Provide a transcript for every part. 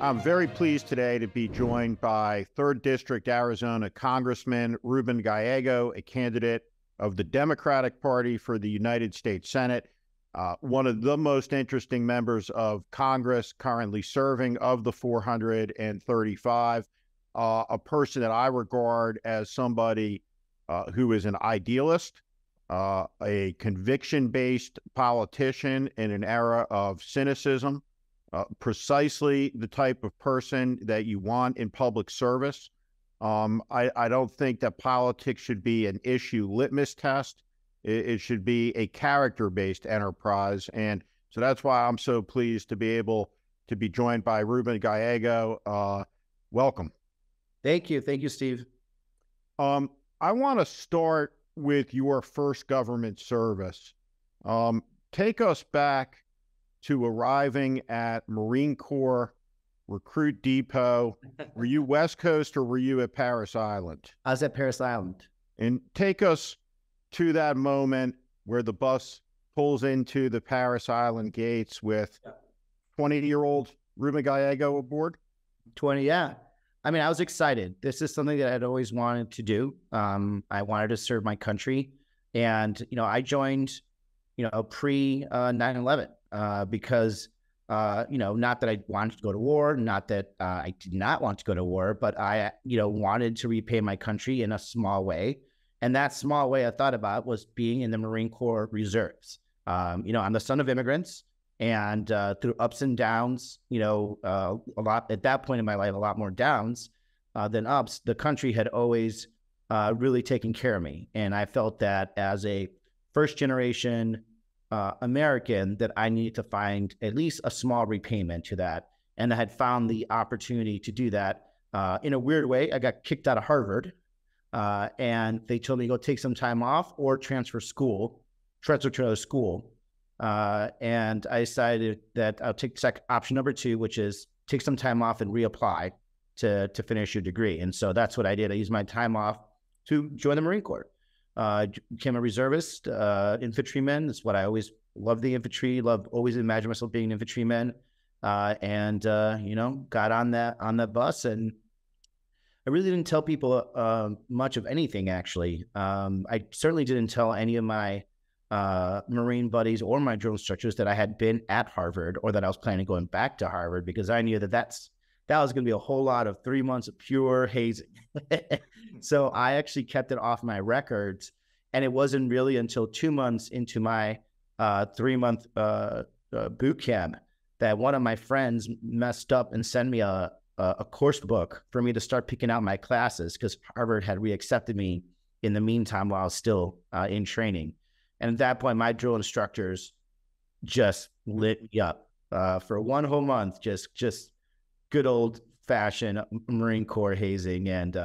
I'm very pleased today to be joined by 3rd District Arizona Congressman Ruben Gallego, a candidate of the Democratic Party for the United States Senate, one of the most interesting members of Congress currently serving of the 435, a person that I regard as somebody who is an idealist, a conviction-based politician in an era of cynicism, precisely the type of person that you want in public service. I don't think that politics should be an issue litmus test. It should be a character-based enterprise. And so that's why I'm so pleased to be able to be joined by Ruben Gallego. Welcome. Thank you. Thank you, Steve. I want to start with your first government service. Take us back to arriving at Marine Corps Recruit Depot. Were you West Coast or were you at Parris Island? I was at Parris Island. And take us to that moment where the bus pulls into the Parris Island gates with 20-year-old Ruben Gallego aboard? 20, yeah. I mean, I was excited. This is something that I'd always wanted to do. I wanted to serve my country. And, I joined, pre 9/11. Because, not that I wanted to go to war, not that I did not want to go to war, but I, wanted to repay my country in a small way. And that small way I thought about was being in the Marine Corps Reserves. I'm the son of immigrants, and through ups and downs, a lot at that point in my life, a lot more downs than ups, the country had always really taken care of me. And I felt that as a first generation American, that I needed to find at least a small repayment to that. And I had found the opportunity to do that. In a weird way, I got kicked out of Harvard, and they told me to go take some time off or transfer to another school. And I decided that I'll take option number 2, which is take some time off and reapply to finish your degree. And so that's what I did. I used my time off to join the Marine Corps. Became a reservist, infantryman. That's what I always loved, the infantry. Always imagined myself being an infantryman. Got on that bus, and I really didn't tell people much of anything, actually. I certainly didn't tell any of my Marine buddies or my drill instructors that I had been at Harvard or that I was planning on going back to Harvard, because I knew that was going to be a whole lot of 3 months of pure hazing. So I actually kept it off my records. And it wasn't really until 2 months into my 3-month boot camp that one of my friends messed up and sent me a course book for me to start picking out my classes, because Harvard had reaccepted me in the meantime while I was still in training. And at that point, my drill instructors just lit me up for 1 whole month, just good old fashioned Marine Corps hazing. And,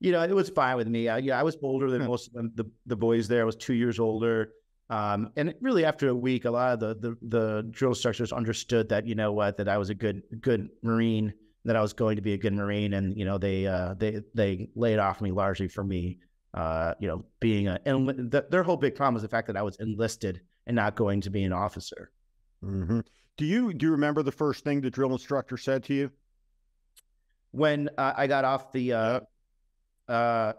it was fine with me. I was older than most of the boys there. I was 2 years older. And really after a week, a lot of the drill instructors understood that, that I was a good Marine, that I was going to be a good Marine. And, they laid off me largely for me, being their whole big problem was the fact that I was enlisted and not going to be an officer. Mm-hmm. Do you remember the first thing the drill instructor said to you? When I got off the, not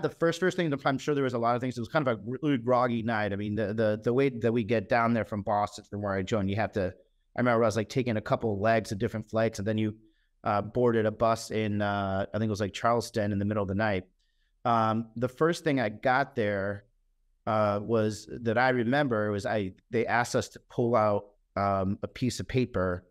the first thing. I'm sure there was a lot of things. It was kind of a really groggy night. I mean, the way that we get down there from Boston, from where I joined, I remember I was like taking a couple of legs of different flights, and then you boarded a bus in, I think it was like Charleston in the middle of the night. The first thing I got there was that I remember was they asked us to pull out a piece of paper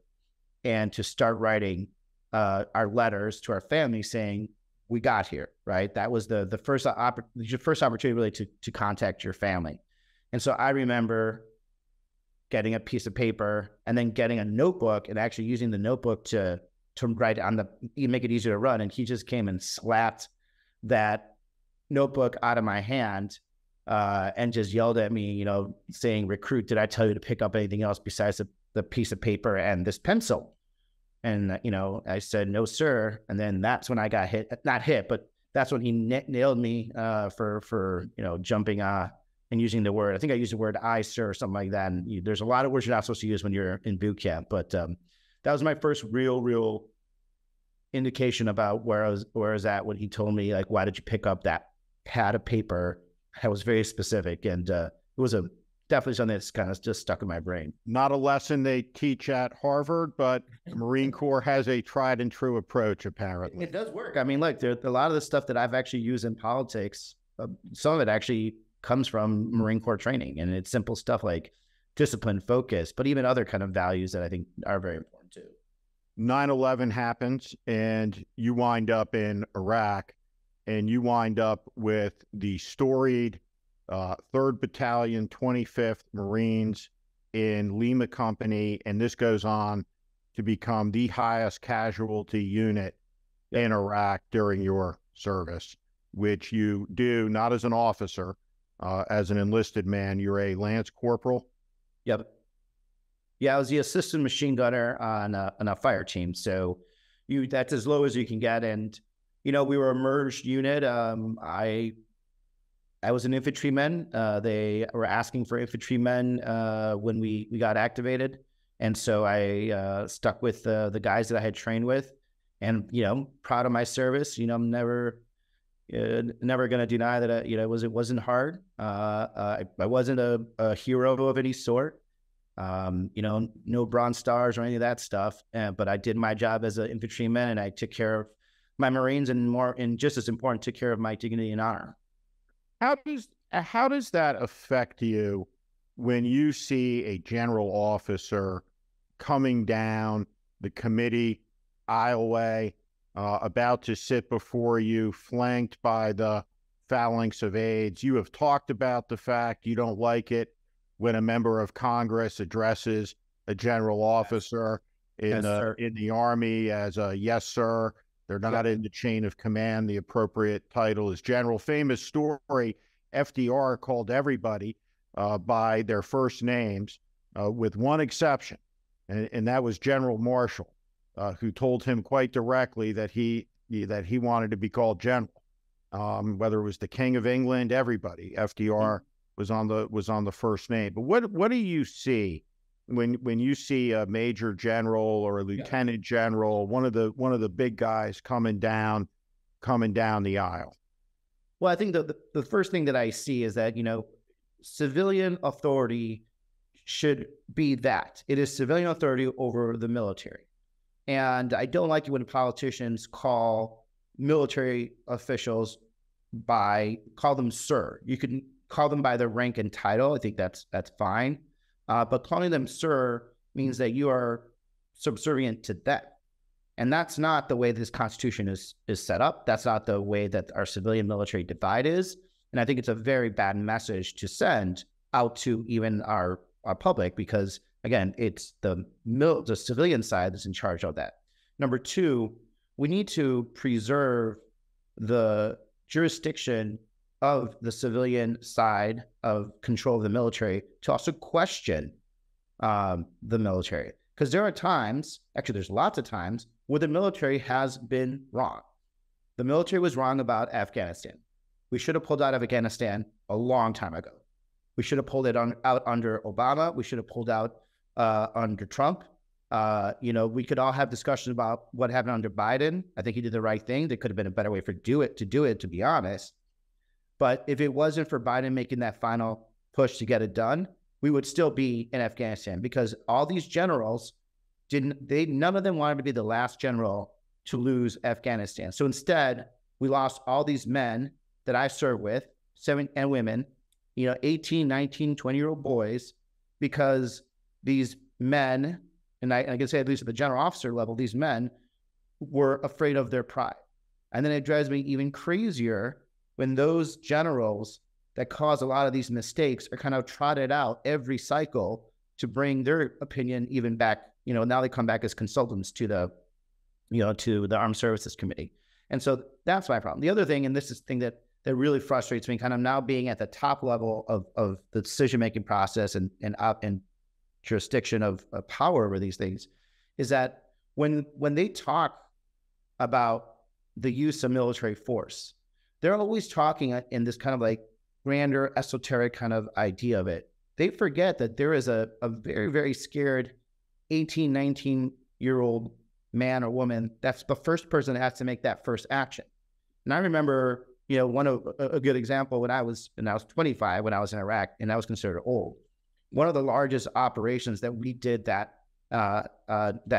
and to start writing our letters to our family saying, we got here, right? That was the first opportunity really to contact your family. And so I remember getting a piece of paper and then getting a notebook and actually using the notebook to write on make it easier to run. And he just came and slapped that notebook out of my hand and just yelled at me, saying, "Recruit, did I tell you to pick up anything else besides the piece of paper and this pencil?" And, I said, "No, sir." And then that's when I got not hit, but that's when he nailed me for jumping and using the word. I think I used the word "I, sir," or something like that. And there's a lot of words you're not supposed to use when you're in boot camp. But that was my first real indication about where I was at when he told me, like, why did you pick up that pad of paper? I was very specific, and it was definitely something that's kind of just stuck in my brain. Not a lesson they teach at Harvard, but the Marine Corps has a tried and true approach, apparently. It does work. I mean, look, there a lot of the stuff that I've actually used in politics, some of it actually comes from Marine Corps training, and it's simple stuff like discipline, focus, but even other kind of values that I think are very important too. 9/11 happens, and you wind up in Iraq, and you wind up with the storied 3rd Battalion, 25th Marines in Lima Company, and this goes on to become the highest casualty unit in Iraq during your service, which you do not as an officer, as an enlisted man. You're a Lance Corporal. Yep. Yeah, I was the assistant machine gunner on a fire team. So that's as low as you can get. And, we were a merged unit. I was an infantryman. They were asking for infantrymen when we got activated. And so I stuck with the guys that I had trained with, and, proud of my service. I'm never going to deny that, it wasn't hard. I wasn't a hero of any sort. No Bronze Stars or any of that stuff. But I did my job as an infantryman, and I took care of my Marines, and just as important, took care of my dignity and honor. How does that affect you when you see a general officer coming down the committee aisleway, about to sit before you, flanked by the phalanx of aides? You have talked about the fact you don't like it when a member of Congress addresses a general officer in the Army as a yes, sir. They're not in the chain of command. The appropriate title is general. Famous story, FDR called everybody by their first names, with one exception, and that was General Marshall, who told him quite directly that he wanted to be called general. Whether it was the King of England, everybody, FDR was on the first name. But what do you see when you see a major general or a lieutenant general, one of the big guys coming down the aisle? Well, I think the first thing that I see is that, civilian authority should be that. It is civilian authority over the military. And I don't like it when politicians call military officials call them sir. You can call them by their rank and title. I think that's fine. But calling them sir means that you are subservient to them. And that's not the way this Constitution is set up. That's not the way that our civilian military divide is. And I think it's a very bad message to send out to even our public, because, again, it's the civilian side that's in charge of that. Number two, we need to preserve the jurisdiction of the civilian side of control of the military to also question the military. Because there are times, actually there's lots of times, where the military has been wrong. The military was wrong about Afghanistan. We should have pulled out of Afghanistan a long time ago. We should have pulled it out under Obama. We should have pulled out under Trump. We could all have discussions about what happened under Biden. I think he did the right thing. There could have been a better way to do it, to be honest. But if it wasn't for Biden making that final push to get it done, we would still be in Afghanistan, because all these generals none of them wanted to be the last general to lose Afghanistan. So instead, we lost all these men that I served with, and women, 18, 19, 20-year-old boys, because these men, and I can say at least at the general officer level, these men were afraid of their pride. And then it drives me even crazier when those generals that cause a lot of these mistakes are kind of trotted out every cycle to bring their opinion even back. Now they come back as consultants to the Armed Services Committee. And so that's my problem. The other thing, and this is the thing that really frustrates me, kind of now being at the top level of the decision-making process and jurisdiction of power over these things, is that when they talk about the use of military force, they're always talking in this kind of like grander, esoteric kind of idea of it. They forget that there is a very, very scared 18, 19, 25-year-old man or woman, that's the first person that has to make that first action. And I remember, a good example when I was 25, when I was in Iraq, and I was considered old. One of the largest operations that we did that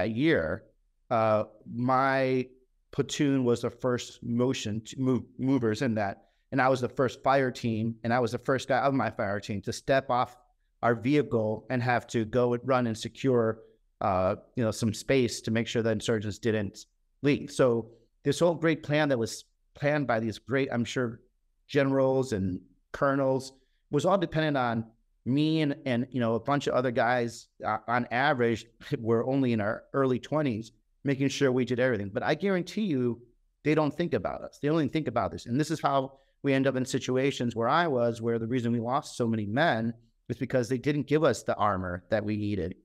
year, my platoon was the first movers in that, and I was the first fire team, and I was the first guy of my fire team to step off our vehicle and have to go and run and secure, some space to make sure that insurgents didn't leave. So this whole great plan that was planned by these great, I'm sure, generals and colonels was all dependent on me and a bunch of other guys. On average, we're only in our early 20s, making sure we did everything. But I guarantee you, they don't think about us. They only think about this. And this is how we end up in situations where where the reason we lost so many men is because they didn't give us the armor that we needed.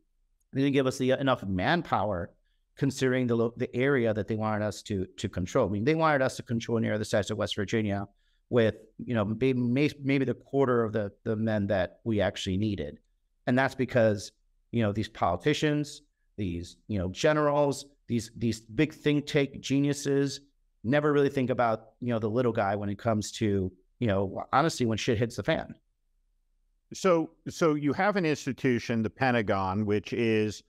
They didn't give us enough manpower, considering the area that they wanted us to control. I mean, they wanted us to control an area the size of West Virginia with, maybe the quarter of the men that we actually needed. And that's because, these politicians, these, generals, these big think tank geniuses never really think about, the little guy when it comes to, honestly, when shit hits the fan. So you have an institution, the Pentagon, which is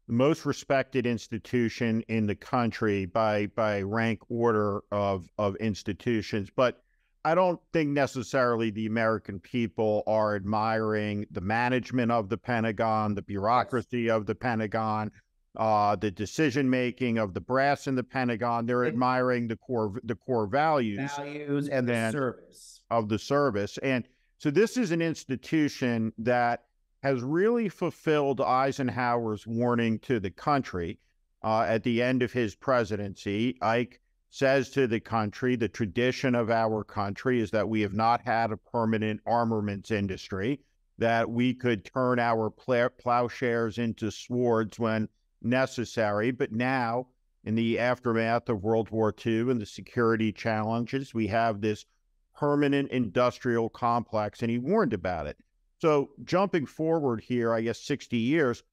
the most respected institution in the country by rank order of institutions. But I don't think necessarily the American people are admiring the management of the Pentagon, the bureaucracy of the Pentagon, the decision-making of the brass in the Pentagon. They're admiring the core values and the service of the service. And so this is an institution that has really fulfilled Eisenhower's warning to the country at the end of his presidency. Ike says to the country, the tradition of our country is that we have not had a permanent armaments industry, that we could turn our plowshares into swords when necessary. But now, in the aftermath of World War II and the security challenges, we have this permanent industrial complex, and he warned about it. So jumping forward here, I guess 60 years,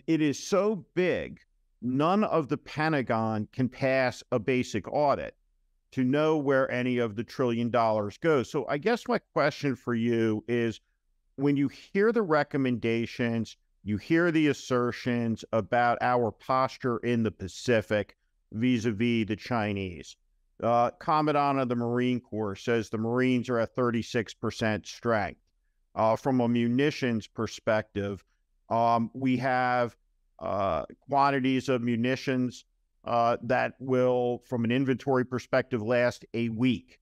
it is so big, none of the Pentagon can pass a basic audit to know where any of the $1 trillion goes. So I guess my question for you is, when you hear the recommendations, you hear the assertions about our posture in the Pacific vis-a-vis the Chinese. Commandant of the Marine Corps says the Marines are at 36% strength. From a munitions perspective, we have quantities of munitions that will, from an inventory perspective, last a week.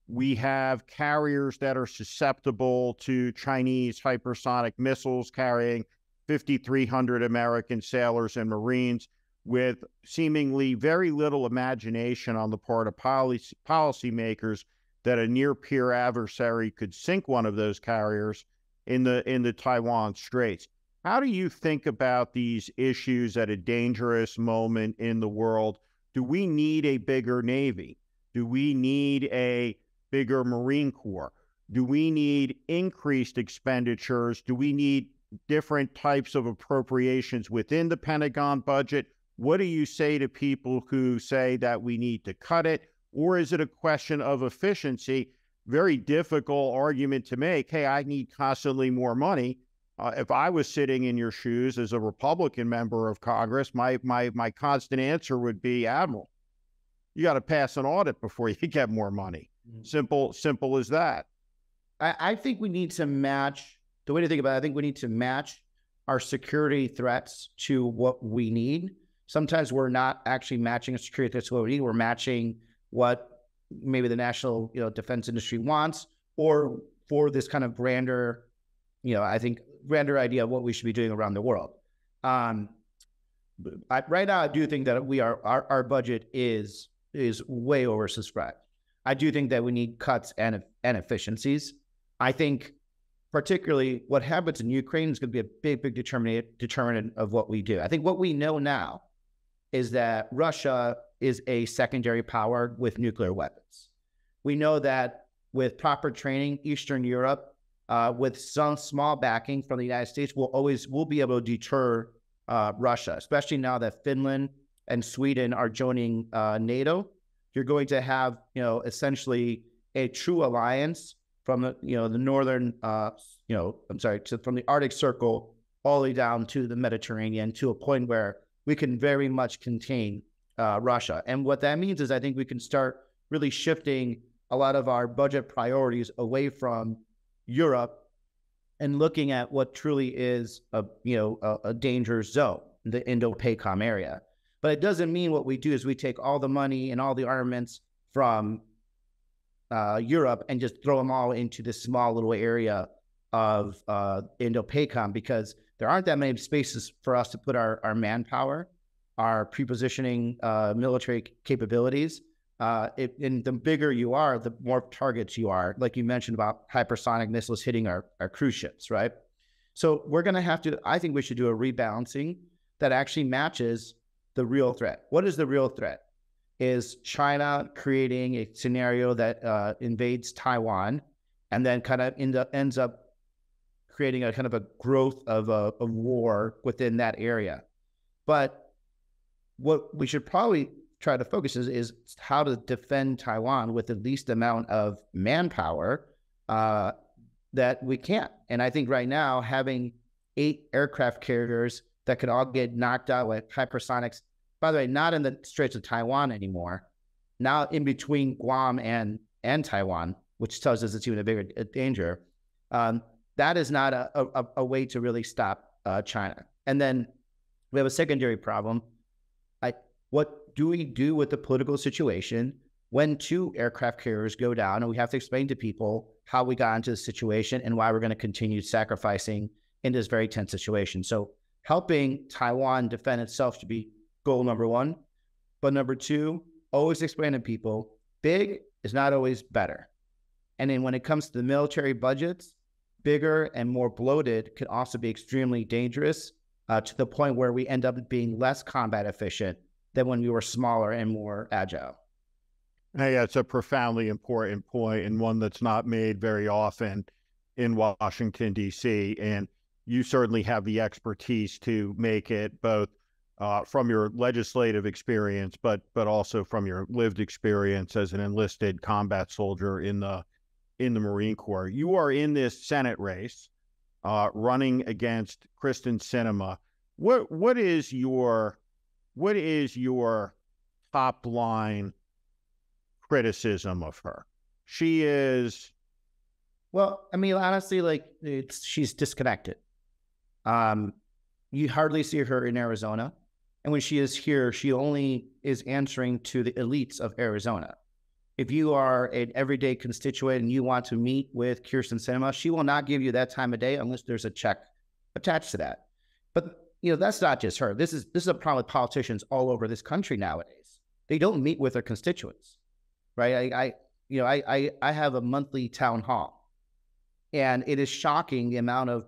We have carriers that are susceptible to Chinese hypersonic missiles carrying 5,300 American sailors and Marines, with seemingly very little imagination on the part of policymakers that a near-peer adversary could sink one of those carriers in the Taiwan Straits. How do you think about these issues at a dangerous moment in the world? Do we need a bigger Navy? Do we need a bigger Marine Corps? Do we need increased expenditures? Do we need different types of appropriations within the Pentagon budget? What do you say to people who say that we need to cut it? Or is it a question of efficiency? Very difficult argument to make. Hey, I need constantly more money. If I was sitting in your shoes as a Republican member of Congress, my constant answer would be, Admiral, you got to pass an audit before you get more money. Simple as that. I think we need to match, the way to think about it, I think we need to match our security threats to what we need. Sometimes we're not actually matching a security threat to what we need. We're matching what maybe the national defense industry wants, or for this kind of grander, I think grander idea of what we should be doing around the world. Right now, I do think that our budget is way oversubscribed. I do think that we need cuts and efficiencies. I think particularly what happens in Ukraine is going to be a big determinant of what we do. I think what we know now is that Russia is a secondary power with nuclear weapons. We know that with proper training, Eastern Europe, with some small backing from the United States, will be able to deter Russia, especially now that Finland and Sweden are joining NATO. You're going to have, essentially a true alliance from the northern, from the Arctic Circle all the way down to the Mediterranean, to a point where we can very much contain Russia. And what that means is I think we can start really shifting a lot of our budget priorities away from Europe and looking at what truly is a danger zone, the Indo-PACOM area. But it doesn't mean what we do is we take all the money and all the armaments from Europe and just throw them all into this small little area of Indo-PACOM, because there aren't that many spaces for us to put our manpower, our pre-positioning military capabilities. And the bigger you are, the more targets you are, like you mentioned about hypersonic missiles hitting our cruise ships, right? So we're going to have to, I think we should do a rebalancing that actually matches the real threat. What is the real threat? Is China creating a scenario that invades Taiwan and then kind of ends up creating a kind of a growth of a war within that area. But what we should probably try to focus is how to defend Taiwan with the least amount of manpower that we can. And I think right now, having 8 aircraft carriers that could all get knocked out with hypersonics, by the way, not in the Straits of Taiwan anymore, now in between Guam and Taiwan, which tells us it's even a bigger danger. That is not a way to really stop China. And then we have a secondary problem. What do we do with the political situation when 2 aircraft carriers go down, and we have to explain to people how we got into the situation and why we're going to continue sacrificing in this very tense situation? So helping Taiwan defend itself should be goal number 1. But number 2, always explain to people, big is not always better. And then when it comes to the military budgets, bigger and more bloated can also be extremely dangerous to the point where we end up being less combat efficient than when we were smaller and more agile. Hey, that's a profoundly important point, and one that's not made very often in Washington, D.C. And you certainly have the expertise to make it, both from your legislative experience, but also from your lived experience as an enlisted combat soldier in the Marine Corps. You are in this Senate race, running against Kyrsten Sinema. What is your top line criticism of her? She is, well, I mean, honestly, she's disconnected. You hardly see her in Arizona. And when she is here, she only is answering to the elites of Arizona. If you are an everyday constituent and you want to meet with Kyrsten Sinema, she will not give you that time of day unless there's a check attached to that. But that's not just her. This is a problem with politicians all over this country nowadays. They don't meet with their constituents, right? I have a monthly town hall, and it is shocking the amount of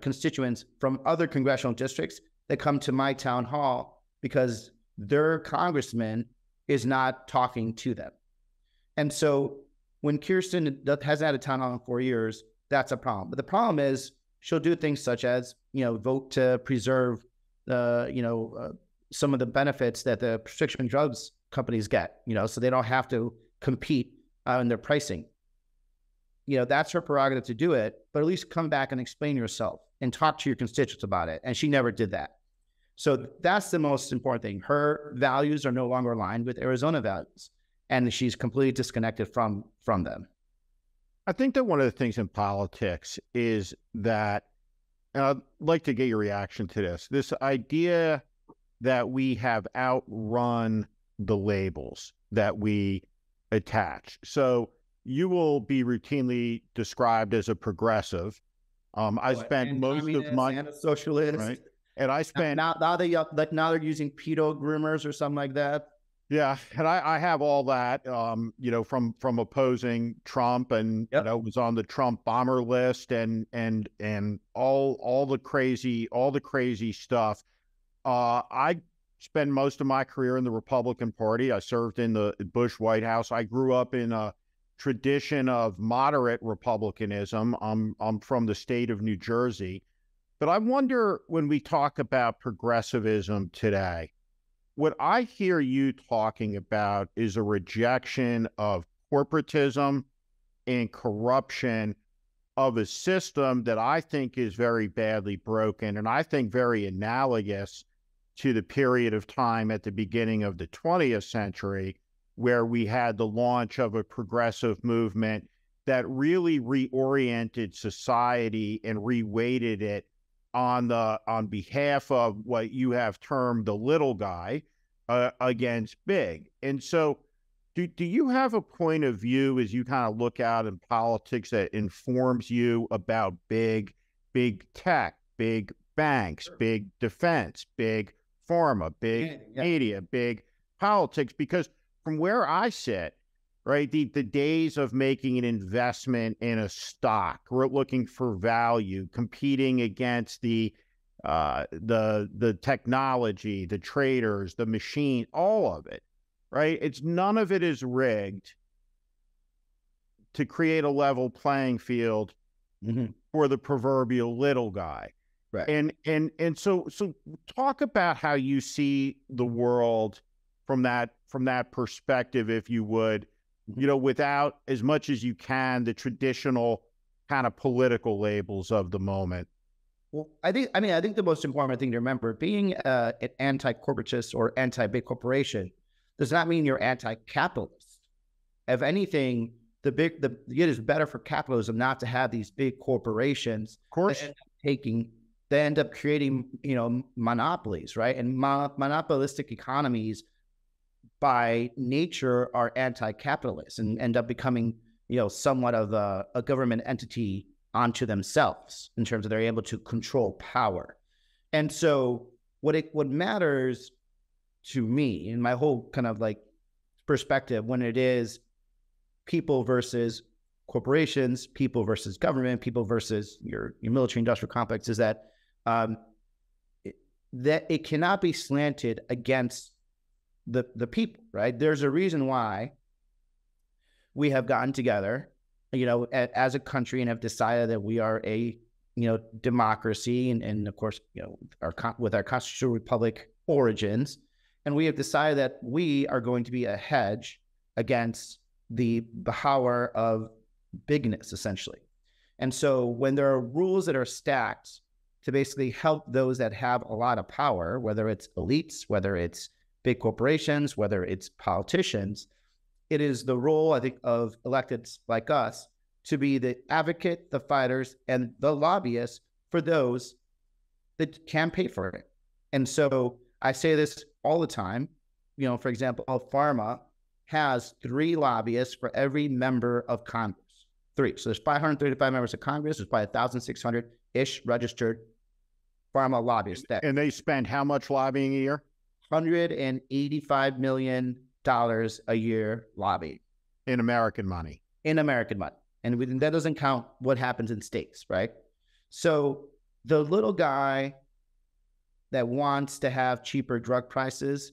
constituents from other congressional districts that come to my town hall because their congressman is not talking to them. And so when Kyrsten hasn't had a town hall in 4 years, that's a problem. But the problem is she'll do things such as, vote to preserve some of the benefits that the prescription drugs companies get, so they don't have to compete in their pricing. That's her prerogative to do it, but at least come back and explain yourself and talk to your constituents about it. And she never did that. So that's the most important thing. Her values are no longer aligned with Arizona values, and she's completely disconnected from them. I think that one of the things in politics is that, and I'd like to get your reaction to this idea that we have outrun the labels that we attach. So you will be routinely described as a progressive. I spent most of my and a socialist, right? And I spent now they're using pedo groomers or something like that. Yeah, and I have all that, from opposing Trump, and was on the Trump bomber list, and all the crazy stuff. I spent most of my career in the Republican Party. I served in the Bush White House. I grew up in a tradition of moderate republicanism. I'm from the state of New Jersey, But I wonder, when we talk about progressivism today, what I hear you talking about is a rejection of corporatism and corruption of a system that I think is very badly broken, and I think very analogous to the period of time at the beginning of the 20th century, where we had the launch of a progressive movement that really reoriented society and reweighted it on behalf of what you have termed the little guy against big. And so do you have a point of view as you kind of look out in politics that informs you about big tech, big banks, big defense, big pharma, big media, big politics? Because from where I sit, right, the days of making an investment in a stock, we're looking for value, competing against the technology, the traders, the machine, all of it, right? None of it is rigged to create a level playing field for the proverbial little guy. Right. And so talk about how you see the world from that perspective, if you would, without, as much as you can, the traditional kind of political labels of the moment. Well, I think the most important thing to remember, being an anti-corporatist or anti-big corporation does not mean you're anti-capitalist. If anything, it is better for capitalism not to have these big corporations, of course, they end up creating, monopolies, right? And monopolistic economies by nature are anti-capitalist and end up becoming, somewhat of a government entity onto themselves in terms of they're able to control power. And so what matters to me in my whole kind of like perspective, when it is people versus corporations, people versus government, people versus your military industrial complex, is that that it cannot be slanted against the people, right? There's a reason why we have gotten together, as a country, and have decided that we are a, democracy, and of course, with our constitutional republic origins, and we have decided that we are going to be a hedge against the power of bigness, essentially. And so when there are rules that are stacked to basically help those that have a lot of power, whether it's elites, whether it's big corporations, whether it's politicians, it is the role, I think, of electeds like us to be the advocate, the fighters, and the lobbyists for those that can pay for it. And so I say this all the time. For example, pharma has 3 lobbyists for every member of Congress. 3. So there's 535 members of Congress. There's probably 1,600-ish registered pharma lobbyists. And they spend how much lobbying a year? $185 million a year lobbying. In American money. In American money. And that doesn't count what happens in states, right? So the little guy that wants to have cheaper drug prices,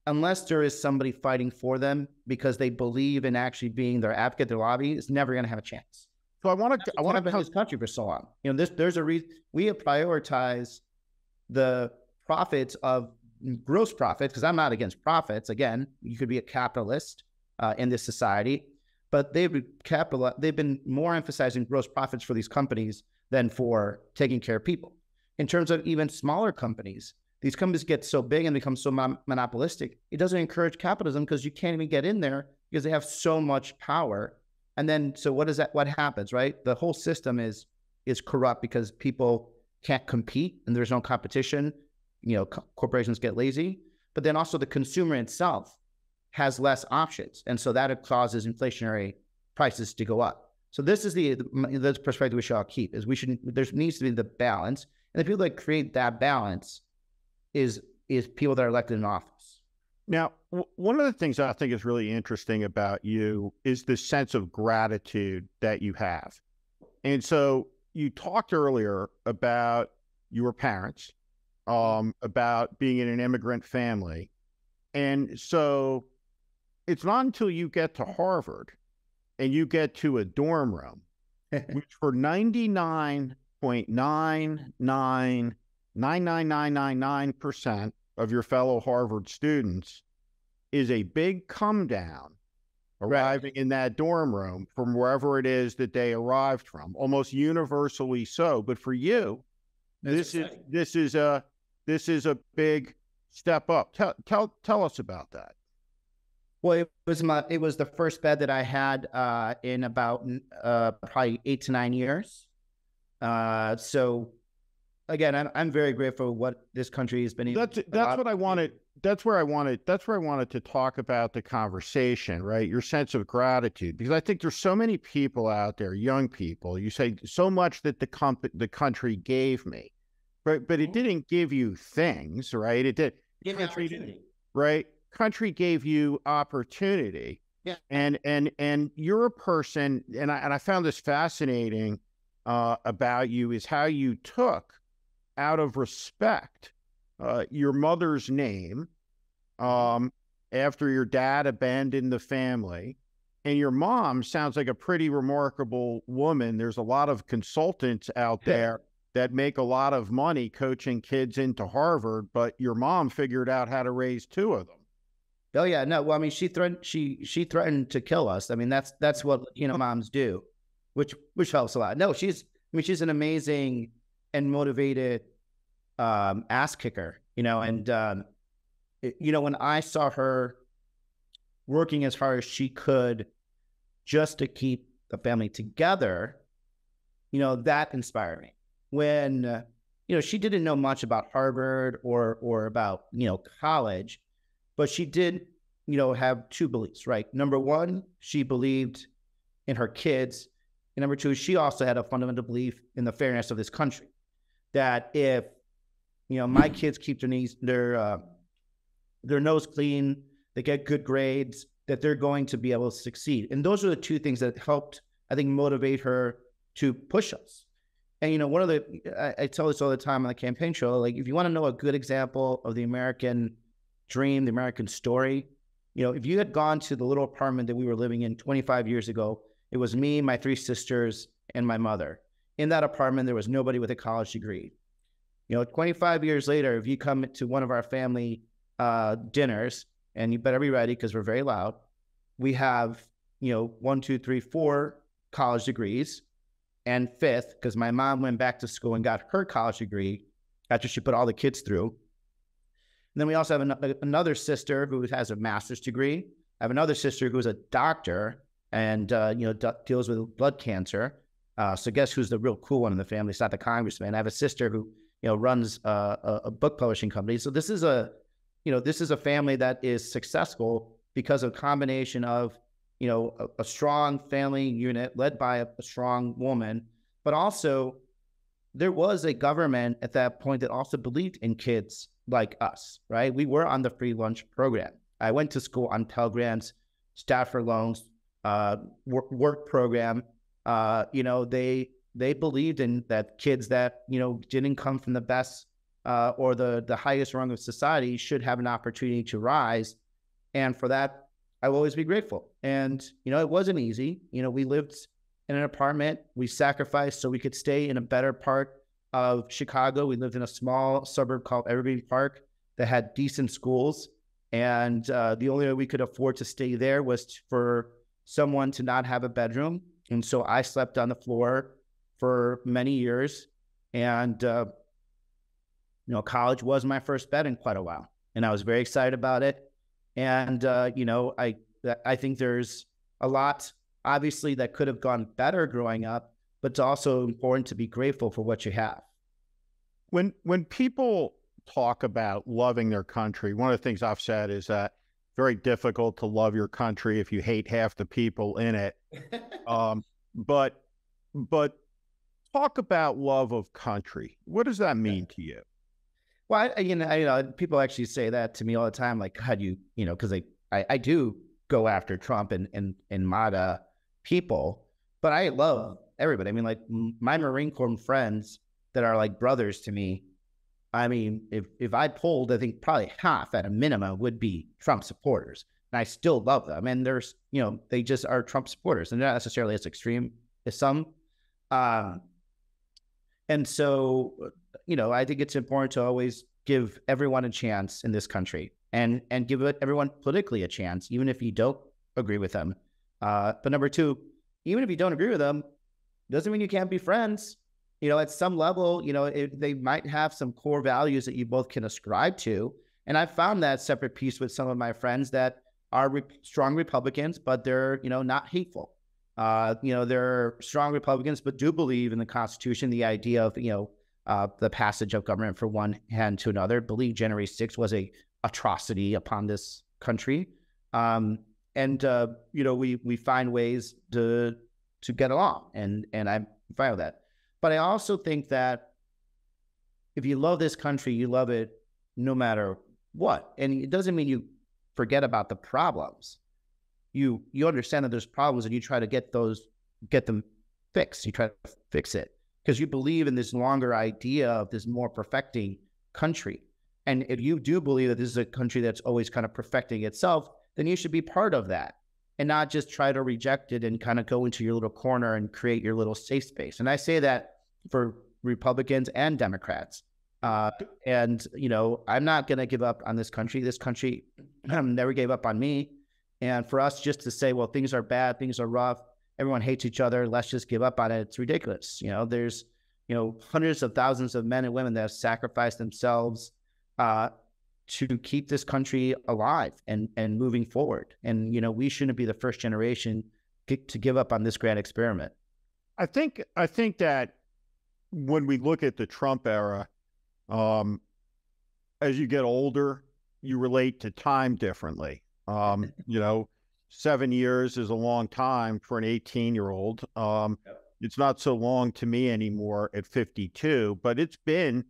unless there is somebody fighting for them because they believe in actually being their advocate, their lobby, is never going to have a chance. So I want to been in this country for so long. There's a reason we have prioritized the profits of gross profits, because I'm not against profits. Again, you could be a capitalist in this society, but they've been more emphasizing gross profits for these companies than for taking care of people. In terms of even smaller companies, these companies get so big and become so monopolistic, it doesn't encourage capitalism because you can't even get in there because they have so much power. And then, so what happens, right? The whole system is corrupt because people can't compete and there's no competition. Corporations get lazy, but then also the consumer itself has less options. And so that causes inflationary prices to go up. So this is the perspective we should all keep, is there needs to be the balance. And the people that create that balance is people that are elected in office. Now, one of the things I think is really interesting about you is the sense of gratitude that you have. And so you talked earlier about your parents, about being in an immigrant family. And so it's not until you get to Harvard and you get to a dorm room, which for 99 99.99999% of your fellow Harvard students is a big come down arriving in that dorm room from wherever it is that they arrived from, almost universally so. But for you, this is a big step up. Tell us about that. Well, it was the first bed that I had in about probably 8 to 9 years. So again, I'm very grateful for what this country has been able to. That's what I wanted. That's where I wanted to talk about the conversation, right? Your sense of gratitude, because I think there's so many people out there, young people. You say so much that the country gave me, but it didn't give you things, right? It did. Give me opportunity, right? Country gave you opportunity. Yeah. And you're a person, and I found this fascinating about you, is how you took, out of respect, your mother's name after your dad abandoned the family. And your mom sounds like a pretty remarkable woman. There's a lot of consultants out there that make a lot of money coaching kids into Harvard, but your mom figured out how to raise 2 of them. Oh yeah, no. Well, I mean, she threatened to kill us. I mean, that's what moms do, which helps a lot. No, she's an amazing and motivated ass kicker, and when I saw her working as hard as she could just to keep the family together, that inspired me. When she didn't know much about Harvard or about college, but she did have 2 beliefs, right? Number one, she believed in her kids, and number 2, she also had a fundamental belief in the fairness of this country, that if my kids keep their nose clean, they get good grades, that they're going to be able to succeed. And those are the 2 things that helped, I think, motivate her to push us. And one of I tell this all the time on the campaign show, like, if you want to know a good example of the American dream, the American story, if you had gone to the little apartment that we were living in 25 years ago, it was me, my 3 sisters, and my mother. In that apartment, there was nobody with a college degree. 25 years later, if you come to one of our family dinners, and you better be ready because we're very loud, we have, 1, 2, 3, 4 college degrees, and 5th, because my mom went back to school and got her college degree after she put all the kids through. And then we also have another sister who has a master's degree. I have another sister who's a doctor and, deals with blood cancer. So guess who's the real cool one in the family? It's not the congressman. I have a sister who, runs a book publishing company. So this is a family that is successful because of a combination of, a strong family unit led by a strong woman, but also there was a government at that point that also believed in kids like us, right? We were on the free lunch program. I went to school on Pell Grants, Stafford loans, work program. They believed in that kids that, didn't come from the best or the highest rung of society should have an opportunity to rise. And for that, I will always be grateful. And, it wasn't easy. We lived in an apartment. We sacrificed so we could stay in a better part of Chicago. We lived in a small suburb called Evergreen Park that had decent schools. And the only way we could afford to stay there was for someone to not have a bedroom. And so I slept on the floor for many years. And, college was my first bed in quite a while. And I was very excited about it. And, I think there's a lot, obviously, that could have gone better growing up, but it's also important to be grateful for what you have. When people talk about loving their country, one of the things I've said is that it's very difficult to love your country if you hate half the people in it. But talk about love of country. What does that mean to you? Well, people actually say that to me all the time, like, God, because I do go after Trump and MAGA people, but I love everybody. I mean, like, my Marine Corps friends that are like brothers to me. I mean, if I polled, I think probably half at a minimum would be Trump supporters. And I still love them. And there's, they just are Trump supporters and they're not necessarily as extreme as some. And so, I think it's important to always give everyone a chance in this country, and give everyone politically a chance, even if you don't agree with them. But number two, even if you don't agree with them, doesn't mean you can't be friends. At some level, they might have some core values that you both can ascribe to. And I've found that separate piece with some of my friends that are strong Republicans, but they're, not hateful. They're strong Republicans, but do believe in the Constitution, the idea of, the passage of government from one hand to another. Believe January 6th was a atrocity upon this country. We find ways to get along, and I'm fine with that. But I also think that if you love this country, you love it no matter what. And it doesn't mean you forget about the problems. You understand that there's problems, and you try to get them fixed. You try to fix it because you believe in this longer idea of this more perfecting country. And if you do believe that this is a country that's always kind of perfecting itself, then you should be part of that and not just try to reject it and kind of go into your little corner and create your little safe space. And I say that for Republicans and Democrats. I'm not going to give up on this country. This country never gave up on me. And for us just to say, well, things are bad, things are rough, everyone hates each other, let's just give up on it, it's ridiculous. There's, hundreds of thousands of men and women that have sacrificed themselves to keep this country alive and moving forward. And, we shouldn't be the first generation to give up on this grand experiment. I think that when we look at the Trump era, as you get older, you relate to time differently. 7 years is a long time for an 18-year-old. It's not so long to me anymore at 52, but it's been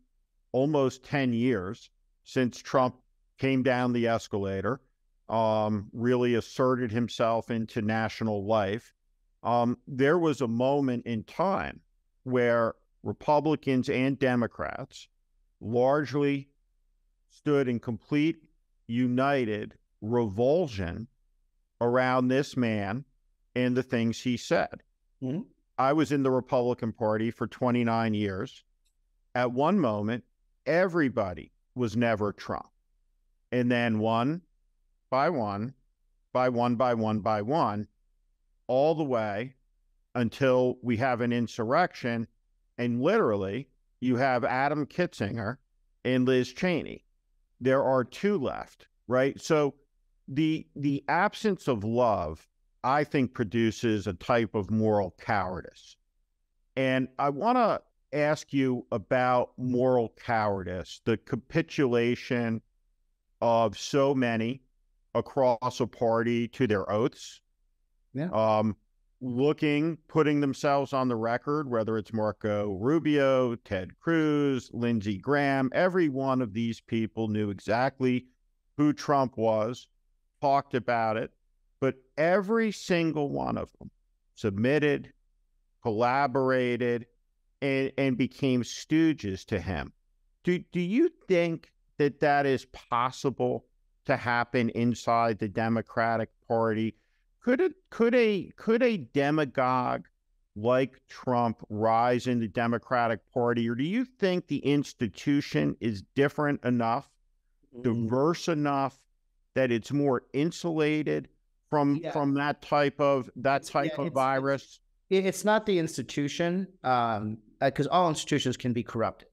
almost 10 years since Trump came down the escalator, really asserted himself into national life. There was a moment in time where Republicans and Democrats largely stood in complete, united revulsion around this man and the things he said. Mm-hmm. I was in the Republican Party for 29 years. At one moment, everybody was never Trump. And then one by one, all the way until we have an insurrection. And literally, you have Adam Kitzinger and Liz Cheney. There are two left, right? So the absence of love, I think, produces a type of moral cowardice. And I want to ask you about moral cowardice, the capitulation of so many across a party to their oaths. Yeah. Putting themselves on the record, whether it's Marco Rubio, Ted Cruz, Lindsey Graham, every one of these people knew exactly who Trump was, talked about it, but every single one of them submitted, collaborated, and became stooges to him. Do you think that is possible to happen inside the Democratic Party? Could a demagogue like Trump rise in the Democratic Party, or do you think the institution is different enough, diverse enough, that it's more insulated from that type of virus? It's not the institution, because all institutions can be corrupted.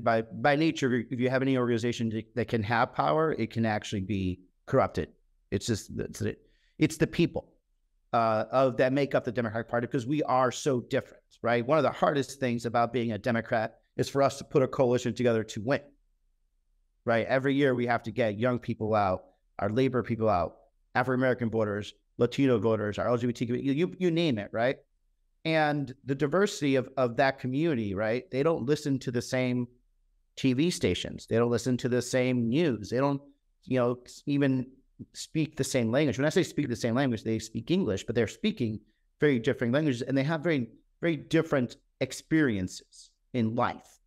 By nature, if you have any organization that can have power, it can actually be corrupted. It's the people that make up the Democratic Party, because we are so different, right? One of the hardest things about being a Democrat is for us to put a coalition together to win, right? Every year we have to get young people out, our labor people out, African-American voters, Latino voters, our LGBTQ, you name it, right? And the diversity of that community, right? They don't listen to the same TV stations. They don't listen to the same news. They don't, even speak the same language. When I say speak the same language, they speak English, but they're speaking very different languages, and they have very, very different experiences in life.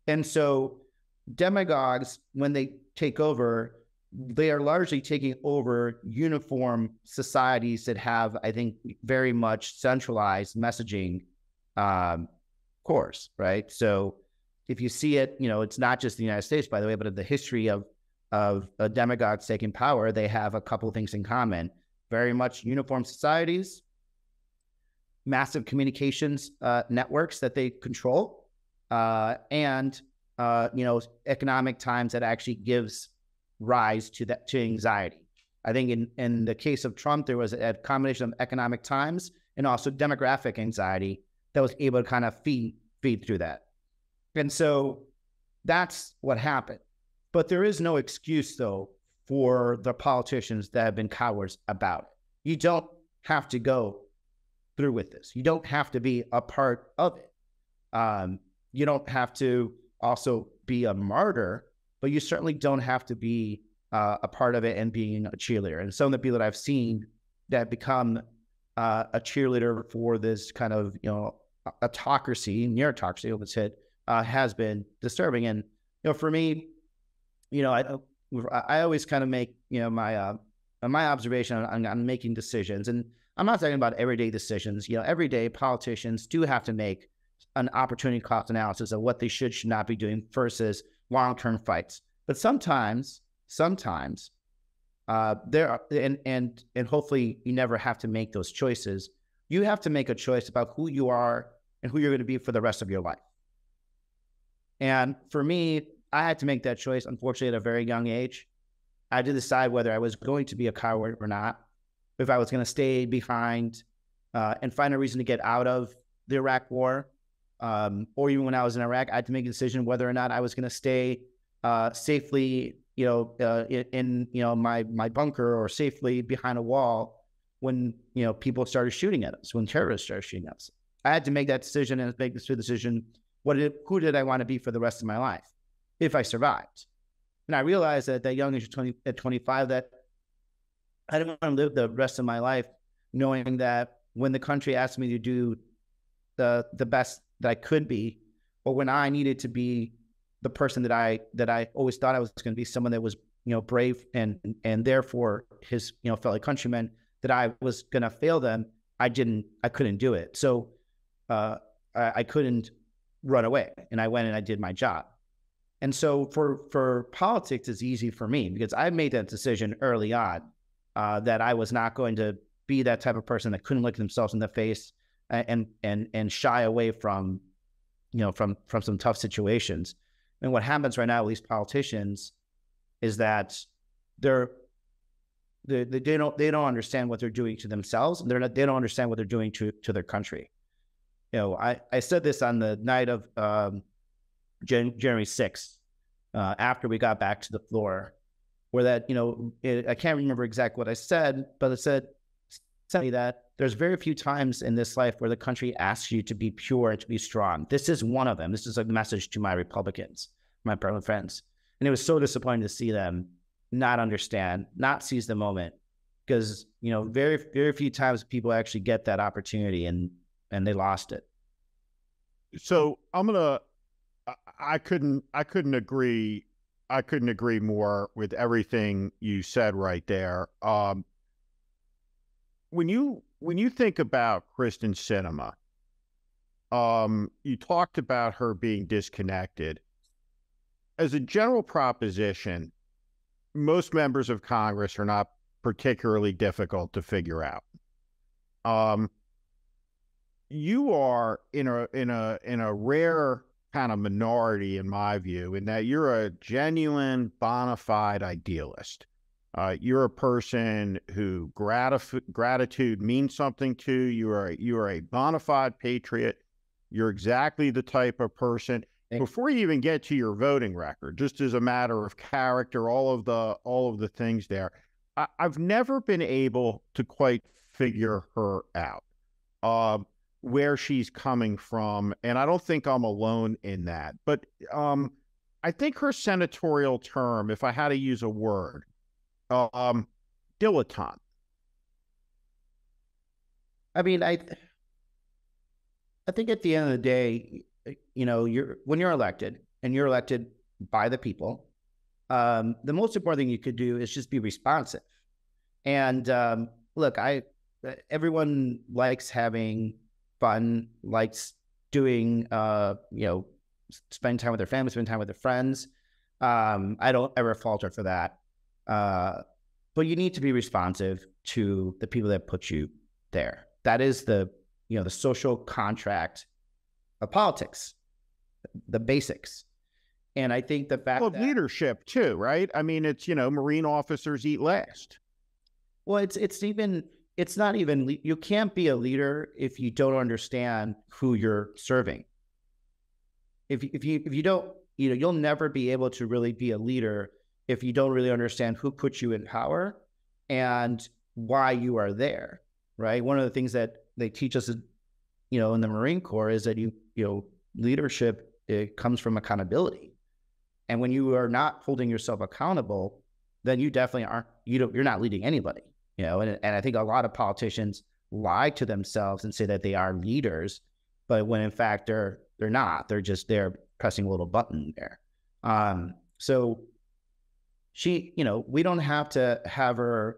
And so demagogues, when they take over, they are largely taking over uniform societies that have, I think, very much centralized messaging course, right? So if you see it, it's not just the United States, by the way, but of the history of demagogues taking power, they have a couple of things in common. Very much uniform societies, massive communications networks that they control, and economic times that actually gives rise to anxiety. I think in the case of Trump, there was a combination of economic times and also demographic anxiety that was able to kind of feed through that. And so that's what happened. But there is no excuse, though, for the politicians that have been cowards about it. You don't have to go through with this. You don't have to be a part of it. You don't have to also be a martyr, but you certainly don't have to be a part of it and being a cheerleader. And some of the people that I've seen that become a cheerleader for this kind of, autocracy, neurocracy, let's hit, has been disturbing. And, for me, I always kind of make, my observation on making decisions. And I'm not talking about everyday decisions. Every day politicians do have to make an opportunity cost analysis of what they should not be doing versus long-term fights. But sometimes there are, and hopefully you never have to make those choices. You have to make a choice about who you are and who you're going to be for the rest of your life. And for me, I had to make that choice, unfortunately, at a very young age. I had to decide whether I was going to be a coward or not, if I was going to stay behind and find a reason to get out of the Iraq War, or even when I was in Iraq, I had to make a decision whether or not I was going to stay safely, in my bunker or safely behind a wall when people started shooting at us, when terrorists started shooting at us. I had to make that decision and make this decision. Who did I want to be for the rest of my life if I survived? And I realized that at that young age, at 25, that I didn't want to live the rest of my life knowing that when the country asked me to do the best that I could be, or when I needed to be the person that I always thought I was going to be, someone that was brave and therefore his fellow countrymen, that I was going to fail them. I couldn't do it. So I couldn't run away, and I went and I did my job. And so for politics, it's easy for me because I made that decision early on that I was not going to be that type of person that couldn't look themselves in the face and shy away from some tough situations. And what happens right now, at least politicians, is that they don't understand what they're doing to themselves, and they don't understand what they're doing to their country. I said this on the night of January 6th, after we got back to the floor, where that, I can't remember exactly what I said, but it said that there's very few times in this life where the country asks you to be pure and to be strong. This is one of them. This is a message to my Republicans, my friends. And it was so disappointing to see them not understand, not seize the moment, because, very, very few times people actually get that opportunity and they lost it. So I couldn't agree more with everything you said right there. When you think about Kyrsten Sinema, you talked about her being disconnected. As a general proposition, most members of Congress are not particularly difficult to figure out. You are in a rare kind of minority, in my view, in that you're a genuine, bona fide idealist. You're a person who gratitude means something to. You are a bona fide patriot. You're exactly the type of person. Before you even get to your voting record, just as a matter of character, all of the things there, I've never been able to quite figure her out, where she's coming from, and I don't think I'm alone in that. But I think her senatorial term, if I had to use a word, dilettante. I mean, I think at the end of the day, when you're elected, and you're elected by the people, the most important thing you could do is just be responsive. And look, everyone likes having fun, likes doing, spending time with their family, spending time with their friends. I don't ever falter for that. But you need to be responsive to the people that put you there. That is the social contract of politics, the basics. And I think the fact that leadership too, right? I mean, it's, Marine officers eat last. Well, it's not even, you can't be a leader if you don't understand who you're serving. If you don't, you'll never be able to really be a leader if you don't really understand who put you in power and why you are there, right? One of the things that they teach us, in the Marine Corps is that leadership, it comes from accountability. And when you are not holding yourself accountable, then you definitely aren't, you're not leading anybody, and I think a lot of politicians lie to themselves and say that they are leaders, but when in fact they're not, they're just there pressing a little button there. So she, we don't have to have her,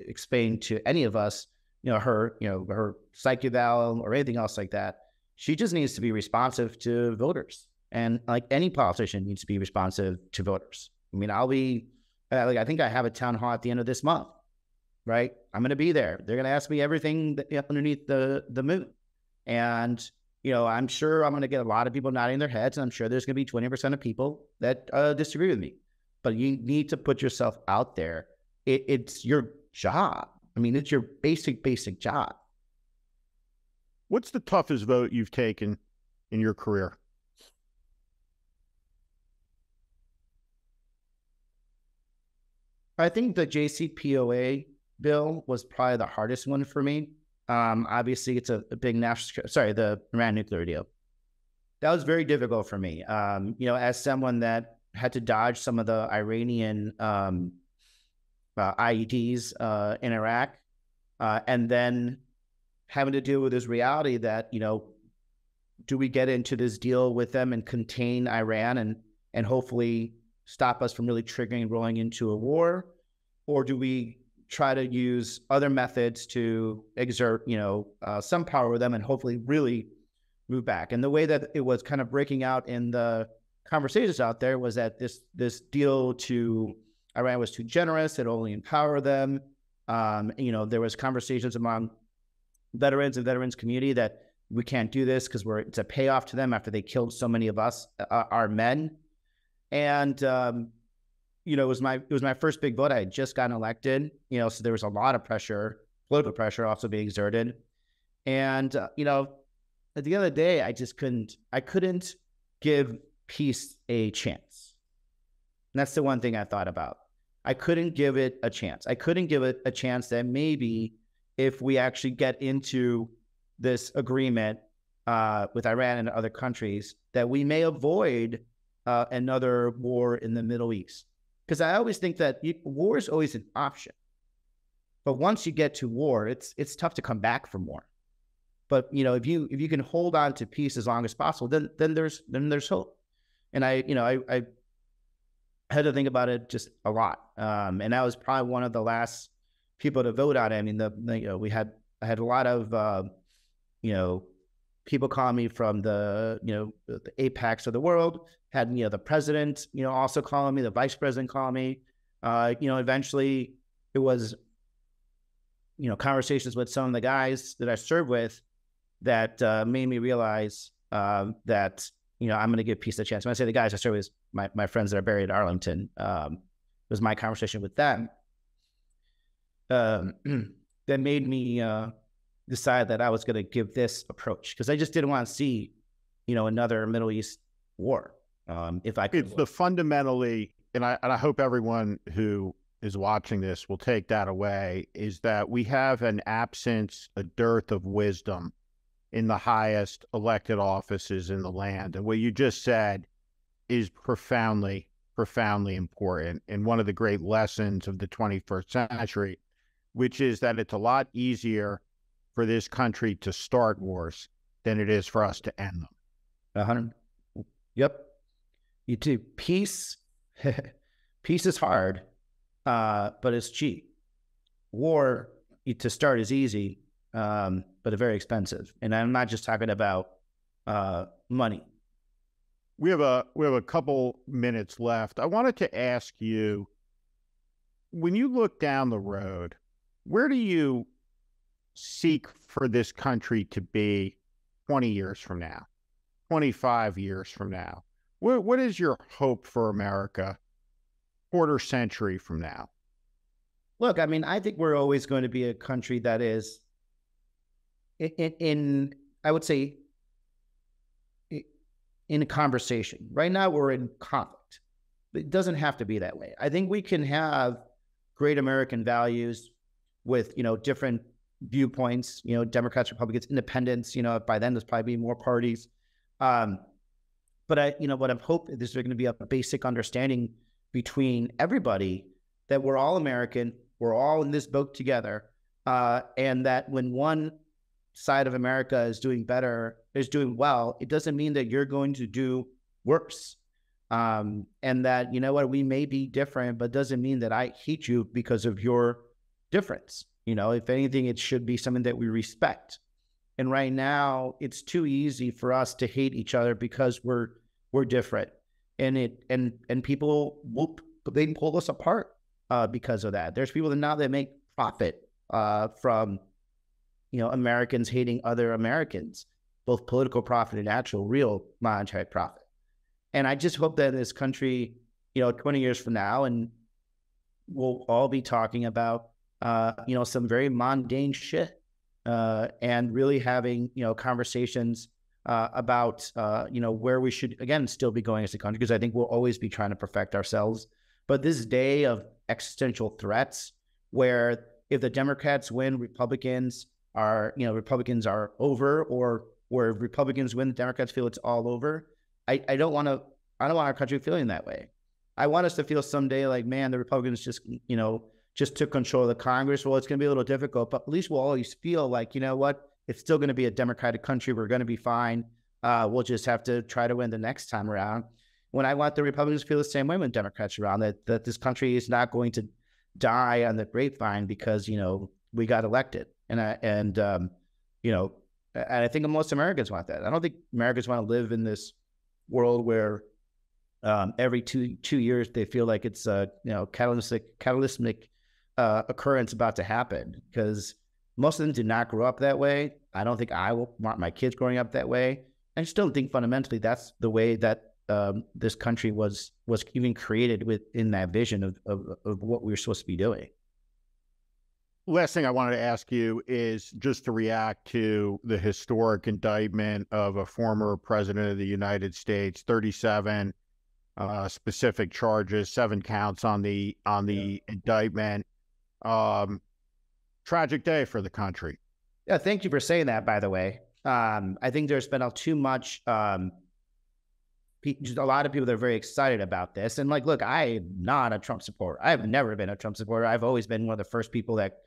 explain to any of us, her psych eval or anything else like that. She just needs to be responsive to voters. And like any politician needs to be responsive to voters. I mean, I'll be, I think I have a town hall at the end of this month, right? I'm going to be there. They're going to ask me everything underneath the moon. And, I'm sure I'm going to get a lot of people nodding their heads. And I'm sure there's going to be 20% of people that disagree with me. But you need to put yourself out there. It's your job. I mean, it's your basic job. What's the toughest vote you've taken in your career? I think the JCPOA bill was probably the hardest one for me. Obviously, it's a big the Iran nuclear deal. That was very difficult for me. As someone that had to dodge some of the Iranian IEDs in Iraq, and then having to deal with this reality that, do we get into this deal with them and contain Iran and hopefully stop us from really triggering and rolling into a war? Or do we try to use other methods to exert, some power with them and hopefully really move back? And the way that it was kind of breaking out in the conversations out there was that this deal to Iran was too generous. It only empowered them. There was conversations among veterans and veterans community that we can't do this because it's a payoff to them after they killed so many of us, our men. And, it was my first big vote. I had just gotten elected, so there was a lot of pressure, political pressure also being exerted. And, at the end of the day, I couldn't give peace a chance. And that's the one thing I thought about. I couldn't give it a chance. I couldn't give it a chance that maybe if we actually get into this agreement with Iran and other countries, that we may avoid another war in the Middle East. Because I always think that war is always an option. But once you get to war, it's tough to come back from war. But if you can hold on to peace as long as possible, then there's hope. And I had to think about it just a lot. And I was probably one of the last people to vote on it. I mean, I had a lot of people call me from the apex of the world. Had the president also calling me, the vice president calling me. Eventually it was conversations with some of the guys that I served with that made me realize that I'm going to give peace a chance. When I say the guys I served with, my friends that are buried at Arlington, it was my conversation with them that made me decide that I was going to give this approach, because I just didn't want to see another Middle East war. If I could, it's the fundamentally, and I hope everyone who is watching this will take that away, is that we have an absence, a dearth of wisdom in the highest elected offices in the land. And what you just said is profoundly important, and one of the great lessons of the 21st century, which is that it's a lot easier for this country to start wars than it is for us to end them. 100. Yep. You do. Peace is hard, but it's cheap. War to start is easy, but very expensive. And I'm not just talking about money. We have a couple minutes left. I wanted to ask you, when you look down the road, where do you seek for this country to be 20 years from now, 25 years from now? What is your hope for America quarter century from now? Look, I mean, I think we're always going to be a country that is I would say, in a conversation. Right now, we're in conflict. It doesn't have to be that way. I think we can have great American values with, different viewpoints, Democrats, Republicans, independents, by then there's probably be more parties. But what I'm hoping is there's going to be a basic understanding between everybody that we're all American, we're all in this boat together, and that when one side of America is doing doing well, it doesn't mean that you're going to do worse. And that, we may be different, but doesn't mean that I hate you because of your difference. If anything, it should be something that we respect. And right now, it's too easy for us to hate each other because we're different, and people they pull us apart because of that. There's people that make profit from Americans hating other Americans, both political profit and actual real monetary profit. And I just hope that this country, 20 years from now, and we'll all be talking about some very mundane shit, and really having conversations about where we should again still be going as a country, because I think we'll always be trying to perfect ourselves. But this day of existential threats, where if the Democrats win, Republicans are over, or where Republicans win, the Democrats feel it's all over. I don't want our country feeling that way. I want us to feel someday like, man, the Republicans just took control of the Congress. Well, it's going to be a little difficult, but at least we'll always feel like, it's still going to be a democratic country. We're going to be fine. We'll just have to try to win the next time around. When I want the Republicans to feel the same way when Democrats are around, that this country is not going to die on the grapevine because, we got elected. And I think most Americans want that. I don't think Americans want to live in this world where every two years they feel like it's a catalytic occurrence about to happen, because most of them did not grow up that way. I don't think I will want my kids growing up that way. I just don't think fundamentally that's the way that this country was even created within that vision of what we were supposed to be doing. Last thing I wanted to ask you is just to react to the historic indictment of a former president of the United States, 37 specific charges, 7 counts on the indictment. Tragic day for the country. Yeah, thank you for saying that, by the way. I think there's been too much, just a lot of people that are very excited about this. And look, I'm not a Trump supporter. I've never been a Trump supporter. I've always been one of the first people that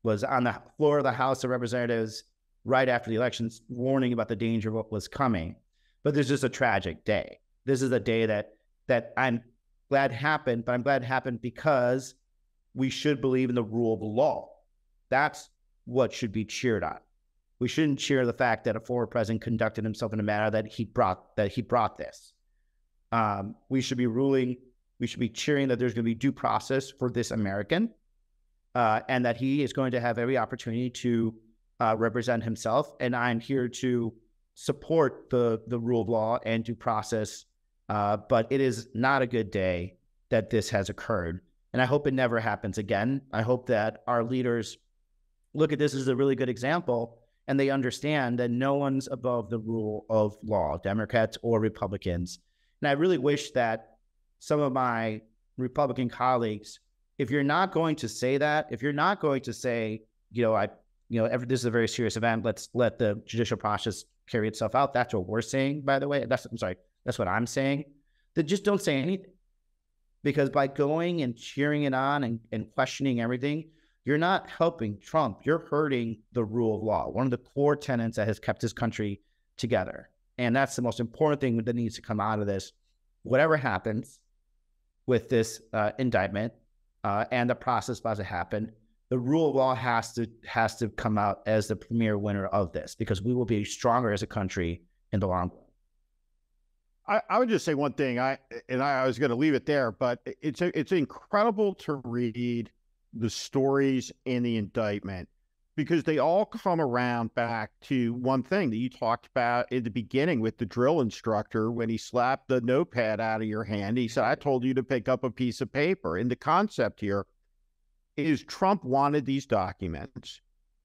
was on the floor of the House of Representatives right after the elections, warning about the danger of what was coming. But there's just a tragic day. This is a day that I'm glad happened, but I'm glad it happened because we should believe in the rule of law. That's what should be cheered on. We shouldn't cheer the fact that a former president conducted himself in a manner that he brought this. We should be cheering that there's going to be due process for this American, and that he is going to have every opportunity to represent himself. And I'm here to support the rule of law and due process. But it is not a good day that this has occurred. And I hope it never happens again. I hope that our leaders look at this as a really good example, and they understand that no one's above the rule of law, Democrats or Republicans. And I really wish that some of my Republican colleagues, if you're not going to say that, if you're not going to say, this is a very serious event, let's let the judicial process carry itself out. That's what we're saying, by the way. That's what I'm saying. Then just don't say anything. Because by going and cheering it on and questioning everything, you're not helping Trump. You're hurting the rule of law, one of the core tenets that has kept this country together. And that's the most important thing that needs to come out of this. Whatever happens with this indictment and the process about to happen, the rule of law has to come out as the premier winner of this, because we will be stronger as a country in the long run. I would just say one thing. I was going to leave it there, but it's incredible to read the stories in the indictment, because they all come around back to one thing that you talked about in the beginning with the drill instructor when he slapped the notepad out of your hand. He said, "I told you to pick up a piece of paper." And the concept here is Trump wanted these documents.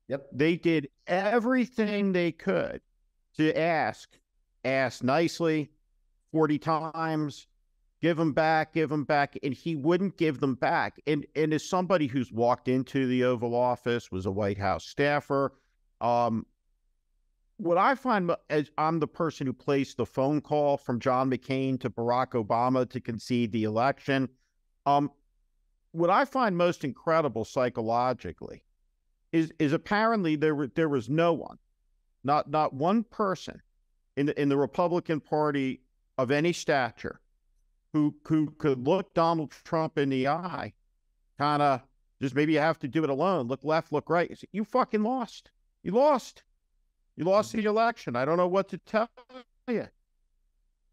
Yep. They did everything they could to ask nicely 40 times, give them back, and he wouldn't give them back. And as somebody who's walked into the Oval Office, was a White House staffer, what I find, as I'm the person who placed the phone call from John McCain to Barack Obama to concede the election, what I find most incredible psychologically is apparently there was no one, not one person in the Republican Party of any stature who could look Donald Trump in the eye, kind of just, maybe you have to do it alone, look left, look right. You say, "You fucking lost. You lost. You lost the election. I don't know what to tell you."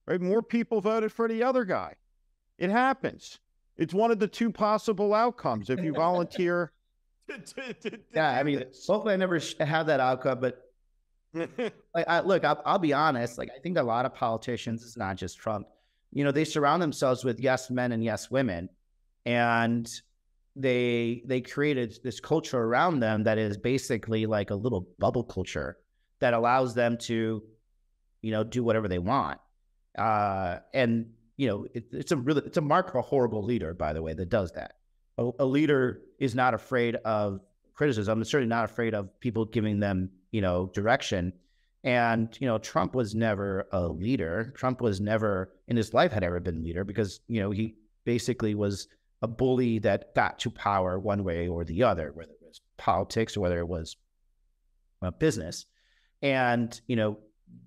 Right? More people voted for the other guy. It happens. It's one of the two possible outcomes if you volunteer. Yeah, I mean, hopefully I never have that outcome, but look, I'll be honest. Like, I think a lot of politicians, it's not just Trump, they surround themselves with yes men and yes women, and they created this culture around them that is basically like a little bubble culture that allows them to, do whatever they want. And it's a mark of a horrible leader, by the way, that does that. A leader is not afraid of criticism. It's certainly not afraid of people giving them, direction. And, Trump was never a leader. Trump was never in his life had ever been a leader, because, he basically was a bully that got to power one way or the other, whether it was politics or whether it was business. And,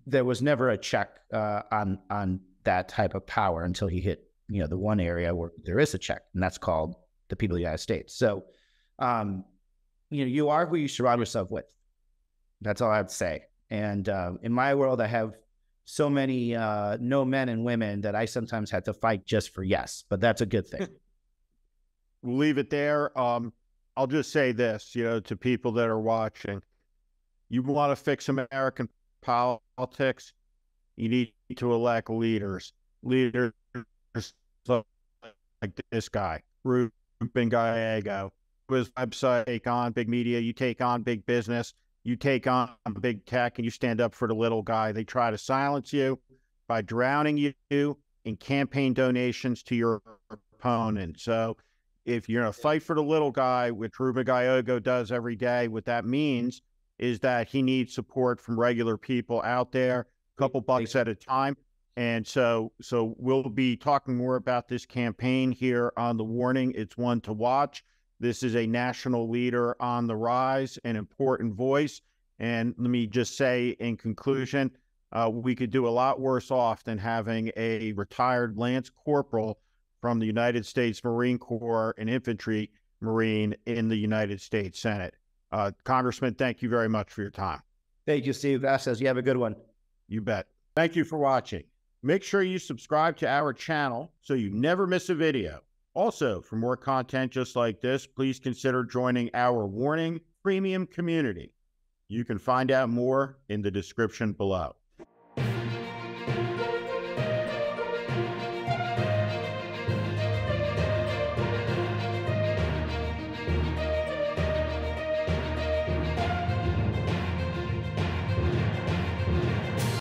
there was never a check on that type of power until he hit, the one area where there is a check, and that's called the people of the United States. So, you are who you surround yourself with. That's all I have to say. And in my world, I have so many no men and women that I sometimes had to fight just for yes, but that's a good thing. We'll leave it there. I'll just say this, to people that are watching: you want to fix American politics, you need to elect leaders like this guy, Ruben Gallego. His website, take on big media, you take on big business, you take on big tech, and you stand up for the little guy. They try to silence you by drowning you in campaign donations to your opponent. So if you're going to fight for the little guy, which Ruben Gallego does every day, what that means is that he needs support from regular people out there, a couple bucks at a time. And so we'll be talking more about this campaign here on The Warning. It's one to watch. This is a national leader on the rise, an important voice. And let me just say in conclusion, we could do a lot worse off than having a retired Lance Corporal from the United States Marine Corps, an infantry Marine in the United States Senate. Congressman, thank you very much for your time. Thank you, Steve Vasquez. You have a good one. You bet. Thank you for watching. Make sure you subscribe to our channel so you never miss a video. Also, for more content just like this, please consider joining our Warning Premium community. You can find out more in the description below.